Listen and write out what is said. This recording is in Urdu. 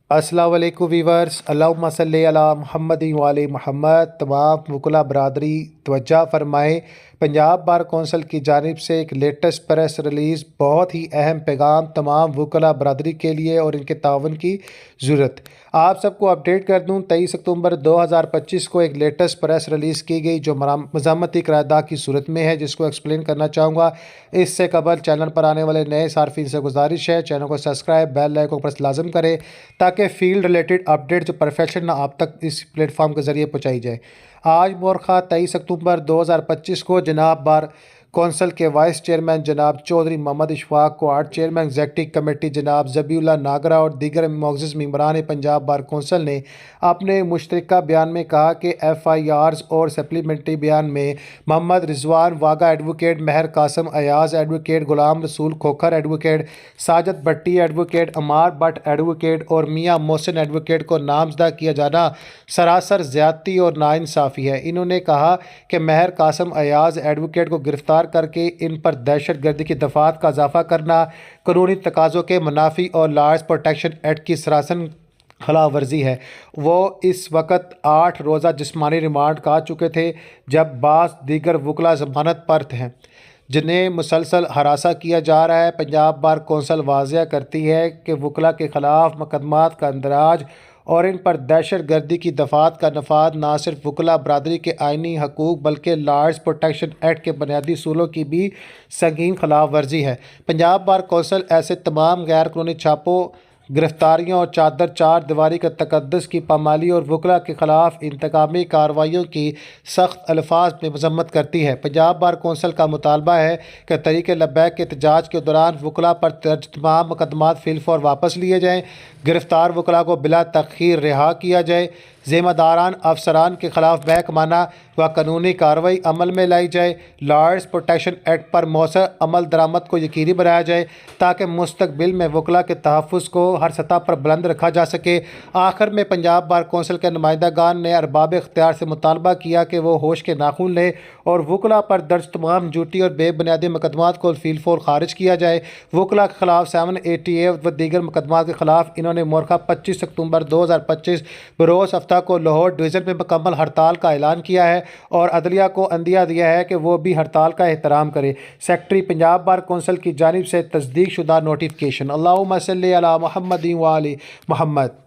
السلام علیکم ویورز، اللہم صلی علی محمد وعلی محمد۔ تمام وکلاء برادری توجہ فرمائیں، پنجاب بار کونسل کی جانب سے ایک لیٹسٹ پریس ریلیز، بہت ہی اہم پیغام تمام وکلاء برادری کے لیے اور ان کے تعاون کی ضرورت۔ آپ سب کو اپڈیٹ کر دوں، 23 اکتوبر 2025 کو ایک لیٹسٹ پریس ریلیز کی گئی جو مذمتی قرارداد کی صورت میں ہے، جس کو ایکسپلین کرنا چاہوں گا۔ اس سے قبل چینل پر آنے والے نئے صارفین سے گزارش ہے چینل کو سبسکرائب، بیل آئیکن کو پریس لازم کریں تاکہ فیلڈ ریلیٹڈ اپڈیٹ جو پروفیشن آپ تک اس پلیٹ فارم کے ذریعے پہنچائی جائے۔ آج مورخہ 23 اکتوبر 2025 کو جناب بار کونسل کے وائس چیئرمین جناب چودھری محمد اشفاق کو، چیئرمین ایگزیکٹو کمیٹی جناب ذبیح اللہ ناگرہ اور دیگر معزز ممبران پنجاب بار کونسل نے اپنے مشترکہ بیان میں کہا کہ ایف آئی آرز اور سپلیمنٹری بیان میں محمد رضوان واگا ایڈوکیٹ، مہر قاسم ایاز ایڈوکیٹ، غلام رسول Khokhar advocate, Sajid Bhatti advocate, Ammar but advocate اور میاں محسن ایڈوکیٹ کو نامزدہ کیا جانا سراسر زیادتی اور ناانصافی ہے۔ انہوں نے کہا کہ مہر قاسم ایاز ایڈوکیٹ کو گرفتار کر کے ان پر دہشت گردی کی دفعات کا اضافہ کرنا قانونی تقاضوں کے منافی اور لارڈز پروٹیکشن ایکٹ کی سراسر خلاف ورزی ہے۔ وہ اس وقت 8 روزہ جسمانی ریمانڈ کھا چکے تھے، جب بعض دیگر وکلاء ضمانت پر ہیں جنہیں مسلسل ہراساں کیا جا رہا ہے۔ پنجاب بار کونسل واضح کرتی ہے کہ وکلاء کے خلاف مقدمات کا اندراج اور ان پر دہشت گردی کی دفعات کا نفاذ نہ صرف وکلاء برادری کے آئینی حقوق بلکہ لارڈز پروٹیکشن ایکٹ کے بنیادی اصولوں کی بھی سنگین خلاف ورزی ہے۔ پنجاب بار کونسل ایسے تمام غیر قانونی چھاپوں، گرفتاریوں اور چادر چار دیواری کے تقدس کی پامالی اور وکلاء کے خلاف انتقامی کارروائیوں کی سخت الفاظ میں مذمت کرتی ہے۔ پنجاب بار کونسل کا مطالبہ ہے کہ تحریک لبیک کے احتجاج کے دوران وکلاء پر درج تمام مقدمات فی الفور واپس لیے جائیں، گرفتار وکلاء کو بلا تاخیر رہا کیا جائے، ذمہ داران افسران کے خلاف محکمانہ و قانونی کارروائی عمل میں لائی جائے، لارڈز پروٹیکشن ایکٹ پر مؤثر عمل درآمد کو یقینی بنایا جائے تاکہ مستقبل میں وکلاء کے تحفظ کو ہر سطح پر بلند رکھا جا سکے۔ آخر میں پنجاب بار کونسل کے نمائندگان نے ارباب اختیار سے مطالبہ کیا کہ وہ ہوش کے ناخن لیں اور وکلاء پر درج تمام جھوٹی اور بے بنیادی مقدمات کو فی الفور خارج کیا جائے۔ وکلاء کے خلاف 780A و دیگر مقدمات کے خلاف انہوں نے مورخہ 25 اکتوبر 2025 بروز ہفتہ کو لاہور ڈویژن میں مکمل ہڑتال کا اعلان کیا ہے اور عدلیہ کو عندیہ دیا ہے کہ وہ بھی ہڑتال کا احترام کرے۔ سیکرٹری پنجاب بار کونسل کی جانب سے تصدیق شدہ نوٹیفکیشن۔ اللہم صلی علی محمد وعلی محمد۔